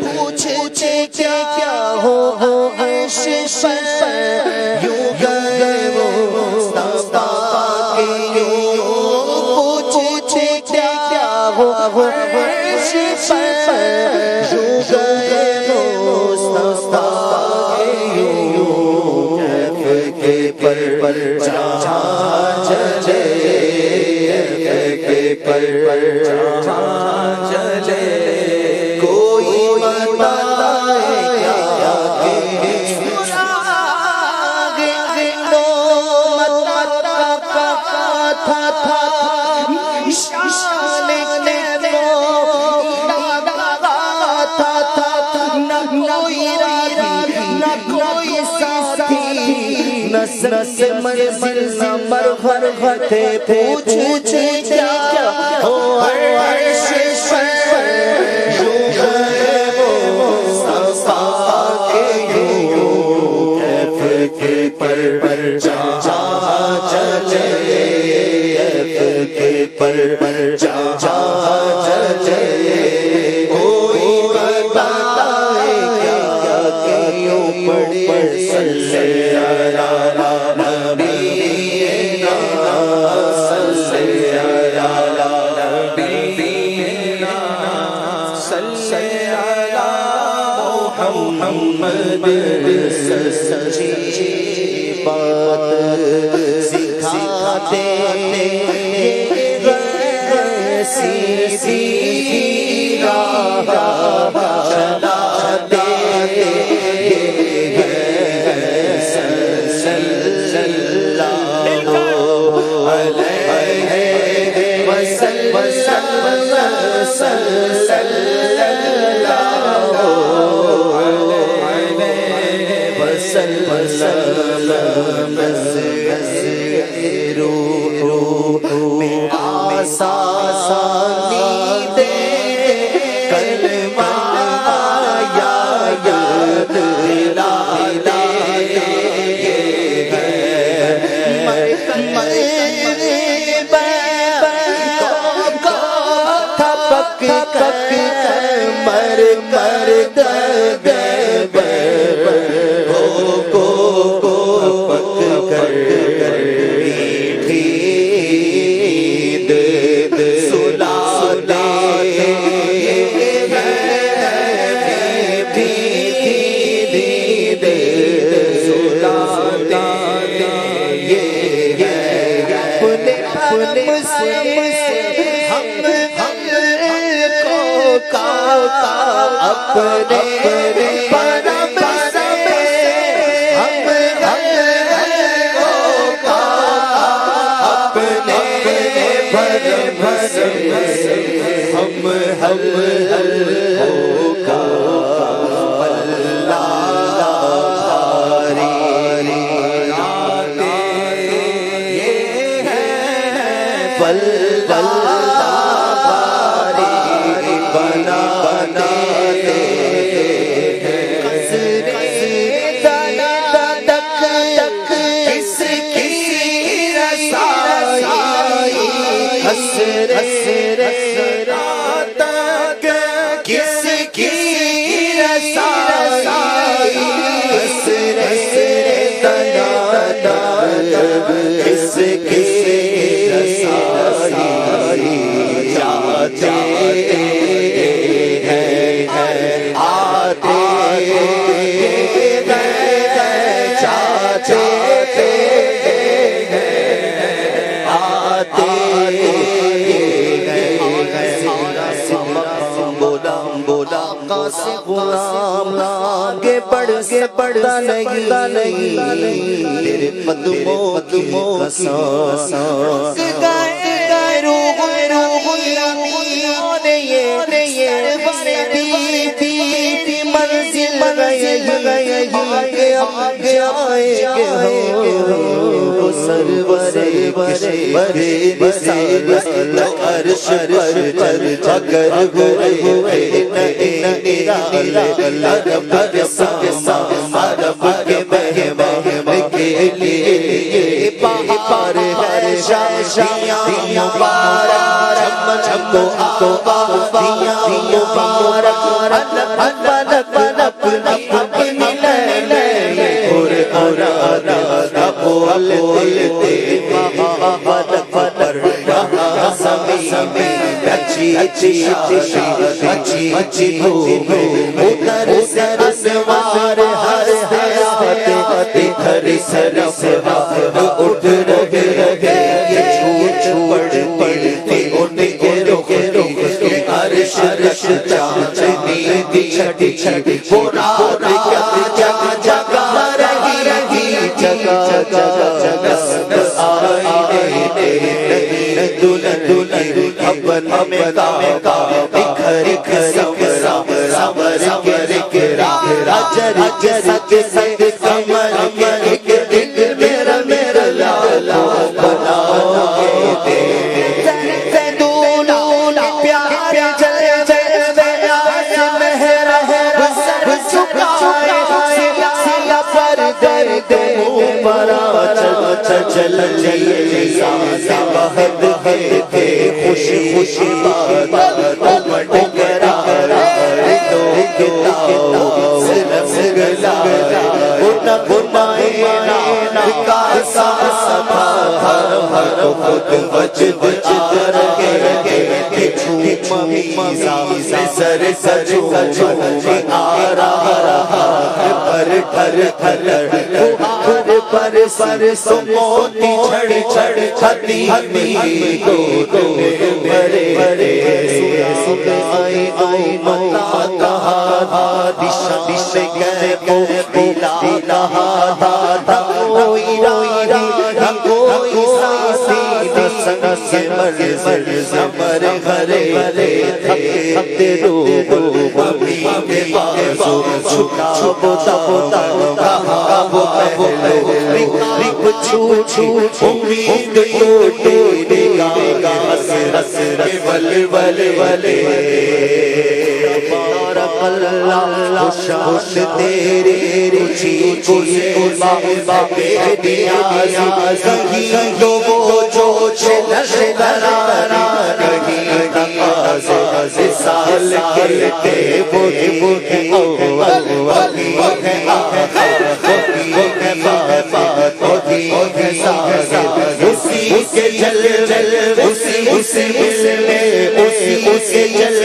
پوچھے کیا ہو عرش پر یوں گئے مصطفیٰ کے یوں پوچھے کیا ہو عرش پر یوں گئے مصطفیٰ کے یوں کے پر چاند چلے پر چلے کوئی بتائے کیا کہ سراغ مت کا تھا شان نے نہ کوئی راہی نہ کوئی ساتھی نہ منزل نہ مرحلہ تھے پوچھے کیا ہو عرش پر یوں گئے مصطفیٰ کے یوں کے پر چاند چلے کے پر چاند چلے کوئی بتائے کیا کہ یوں پڑے صلی علی نبینا صلی علی نبینا صلی علی محمد سچی بات سکھاتے سی راہ چلاتے صلی اللہ علیہ وسلم صلی اللہ علیہ وسلم روح میں آسانی دے کلمہ یا یاد دلا دے تھپک مر کر کو پک کر اپنے پرم سے ہم اپنے پرم سے ہم غلام آگے بڑھتا نہیں تیرے قدموں کی قسم گائے روح یہ منزل گئے وہ سرور بڑے رسالت عرش پر اگر ہوئے عرب کے ساما عرب کے مہمان کے لیے پہاڑ ہے شادیاں مبارک چھم کو آبادیاں مبارک اپنی لے اور بولتے پر زمین اچھی دھوپ ادھر سوار ہر حیات ادھر سوار اٹھ رہے پڑتی ان کے رخ عرش چاندنی دی چھٹی وہ رات کیا جگہ رہی جگہ آئینے دلہن اپن میں بکھر سمر کے اجر سچ کمر کے دل میرا لالا بنا دے دولون پیار جلوے آس مہر سر جھکائے سینا پر درد برا چل لیے بہت ہے خوشی بات ٹکرا دو کتاب گلا گنائے کا ساتھ ہر خود بچ رہے سر آ رہا پر سموتی چھڑ چھتی دو بڑے سنائی متا کہا دش گئے کو کوئی سمر گھرے تھے رو ممی کے بازو چھٹا بوتا کہا وہ چھو امید ٹوٹے گا ہس ولے بارک اللہ خوش تیرے رچی دیا کہیں تو وہ جو نشدارا کہیں تقاضے سال کے بوٹی اسی کے جل اسی ملنے اسی جل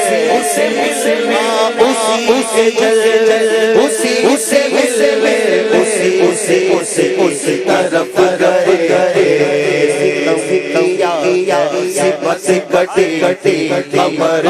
اسی ملنے اسی جل اسی ملنے اسی طرف گئے کٹی کمر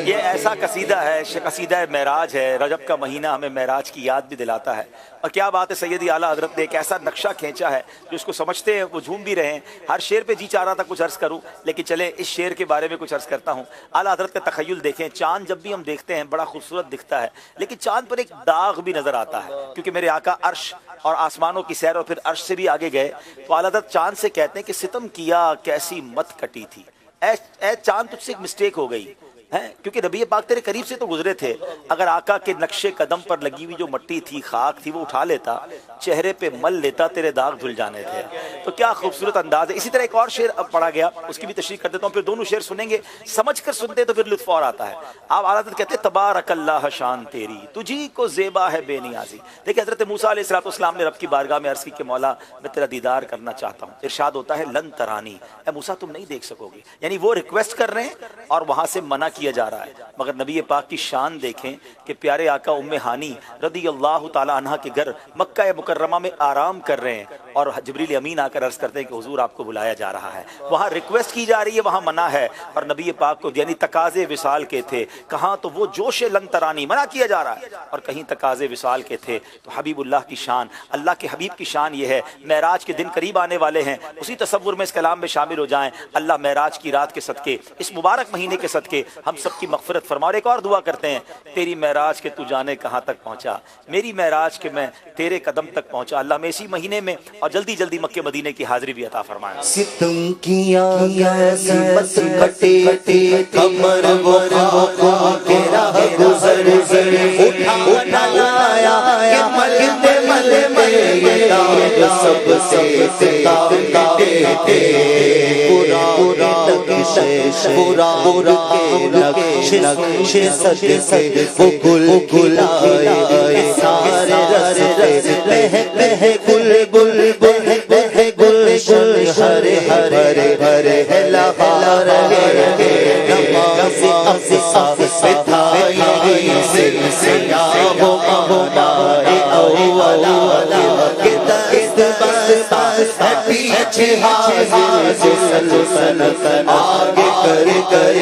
یہ ایسا قصیدہ ہے، قصیدہ معراج ہے۔ رجب کا مہینہ ہمیں معراج کی یاد بھی دلاتا ہے، اور کیا بات ہے، سیدی اعلیٰ حضرت نے ایک ایسا نقشہ کھینچا ہے جو اس کو سمجھتے ہیں وہ جھوم بھی رہے ہیں۔ ہر شعر پہ جی چاہ رہا تھا کچھ عرض کروں، لیکن چلیں اس شعر کے بارے میں کچھ عرض کرتا ہوں۔ اعلیٰ حضرت کا تخیل دیکھیں، چاند جب بھی ہم دیکھتے ہیں بڑا خوبصورت دکھتا ہے، لیکن چاند پر ایک داغ بھی نظر آتا ہے، کیونکہ میرے آقا عرش اور آسمانوں کی سیر اور پھر عرش سے بھی آگے گئے تو اعلیٰ حضرت چاند سے کہتے ہیں کہ ستم کیا کیسی مت کٹی تھی، اے چاند تجھ سے ایک مسٹیک ہو گئی ہے، کیونکہ نبی پاک تیرے قریب سے تو گزرے تھے، اگر آقا کے نقش قدم پر لگی ہوئی جو مٹی تھی، خاک تھی، وہ اٹھا لیتا، چہرے پہ مل لیتا، تیرے داغ دھل جانے تھے۔ تو کیا خوبصورت انداز ہے۔ اسی طرح ایک اور شعر اب پڑھا گیا، اس کی بھی تشریح کر دیتا ہوں، پھر دونوں شعر سنیں گے، سمجھ کر سنتے تو پھر لطف اور آتا ہے۔ آپ اعلیٰ حضرت کہتے ہیں تبارک اللہ شان تیری تجھی کو زیبا ہے بے نیازی۔ دیکھیں حضرت موسیٰ علیہ السلام نے رب کی بارگاہ میں عرض کی کہ مولا میں تیرا دیدار کرنا چاہتا ہوں، ارشاد ہوتا ہے لن ترانی، اے موسیٰ تم نہیں دیکھ سکو گے، یعنی وہ ریکویسٹ کر رہے ہیں اور وہاں سے منع کیا جا رہا ہے۔ مگر نبی پاک کی شان دیکھیں کہ پیارے آقا ام ہانی رضی اللہ تعالی عنہ کے گھر مکہ مکرمہ میں آرام کر رہے ہیں، اور جبریل امین آ کر عرض کرتے ہیں کہ حضور آپ کو بلایا جا رہا ہے، وہاں ریکویسٹ کی جا رہی ہے، وہاں منع ہے، اور نبی پاک کو یعنی تقاضے وصال کے تھے، کہاں تو وہ جوش لن ترانی منع کیا جا رہا ہے، اور کہیں تقاضے وصال کے تھے۔ تو حبیب اللہ کی شان، اللہ کے حبیب کی شان یہ ہے، معراج کے دن قریب آنے والے ہیں، اسی تصور میں اس کلام میں شامل ہو جائیں۔ اللہ معراج کی رات کے صدقے، اس مبارک مہینے کے صدقے ہم ہم سب کی مغفرت فرما۔ اور ایک اور دعا کرتے ہیں، تیری معراج کے تو جانے کہاں تک پہنچا، میری معراج کے میں تیرے قدم تک پہنچا۔ اللہ میں اسی مہینے میں اور جلدی جلدی مکہ مدینے کی حاضری بھی عطا فرمائے۔ ستم کیا کیسی مت کٹے کمر وہ آقا کے راہ گزر اٹھا نہ لایا کہ ملتے ملتے یہ داغ سب سے کٹے پورا کے نقش سد سے وہ گل گلائے سارے رستے بہ گل گل بہ گل گل ہرے ہرے ہرے لہار نماز اقصا بتھائی سیاہ مولا اولا کہ دست بستا پیچھے حاضر سلطنت آگے کر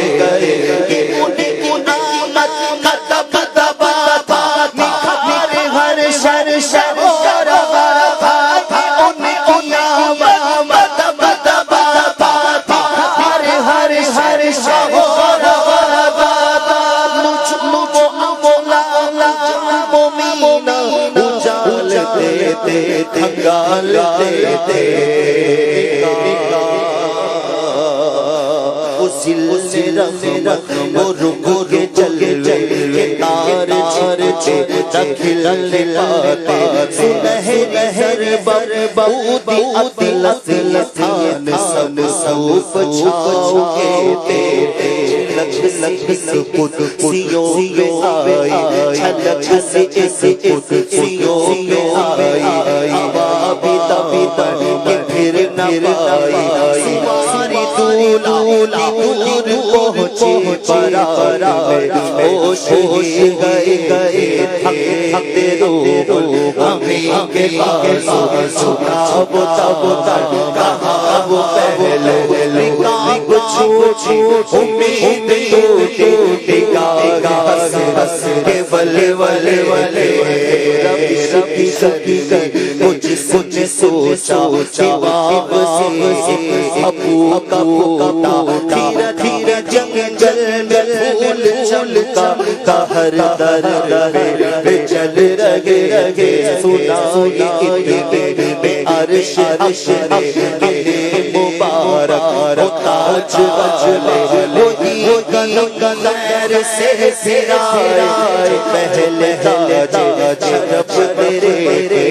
کہ ان آمد خطب دبا نکھار ہر شر شر کھنگال دیتے اسی رحمت وہ رکو کے جلوے تار چھے دکھل پاتے سنہر بر بودی لسان سن سوپ چھاؤ کے لکھ قدسیوں میں آئی چھلک سے اس قدسیوں میں آئی عبابدہ کہ پھر نہ پائی سواری دولا دور پہنچی پرا ہوش گئے تھکتے رو ہمیں کے پاس سنا بتا کہا وہ پہلے رکاب چھو امید ٹوٹی گا ہس کے ولے ربی مجھ سوچا واپسی ابو کا پکتا دھیر جنگل میں پھول چمکا ہر در پہ چل رگے سنائی بے عرش مبارک تاج بجلے وہی غیر سے سرائے پہلے تاج چھرپ تیرے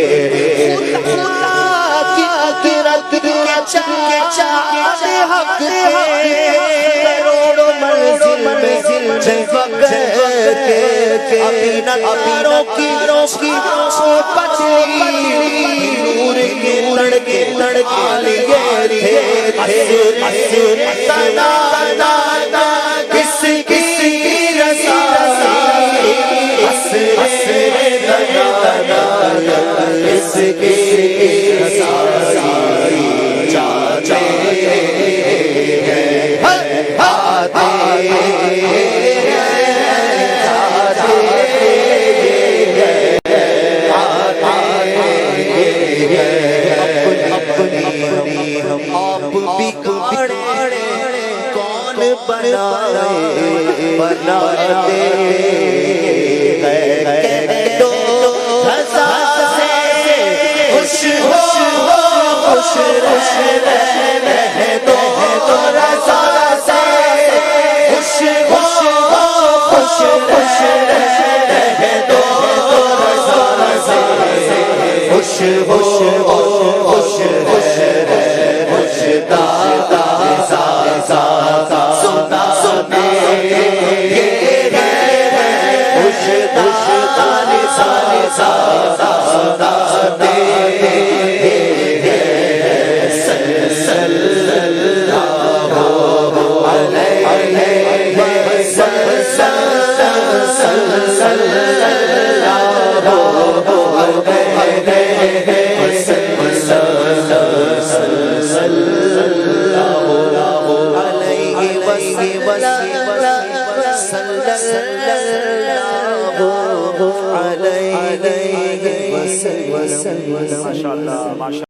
آخرت کے چاہے حق کروڑوں منزل کے اپنی نظروں کی پتلی نور کے لڑکے لیے تھے سنا کس کی رسائی اسرے دنا کس کی رسائی چاہتے ہیں آتے آپ بگاڑے کون بناتے ہیں تو رضا سے خوش رہے تو رضا سے خوش رہے تو رضا سے خوش دادا سنا یہ خوش ماشاءاللہ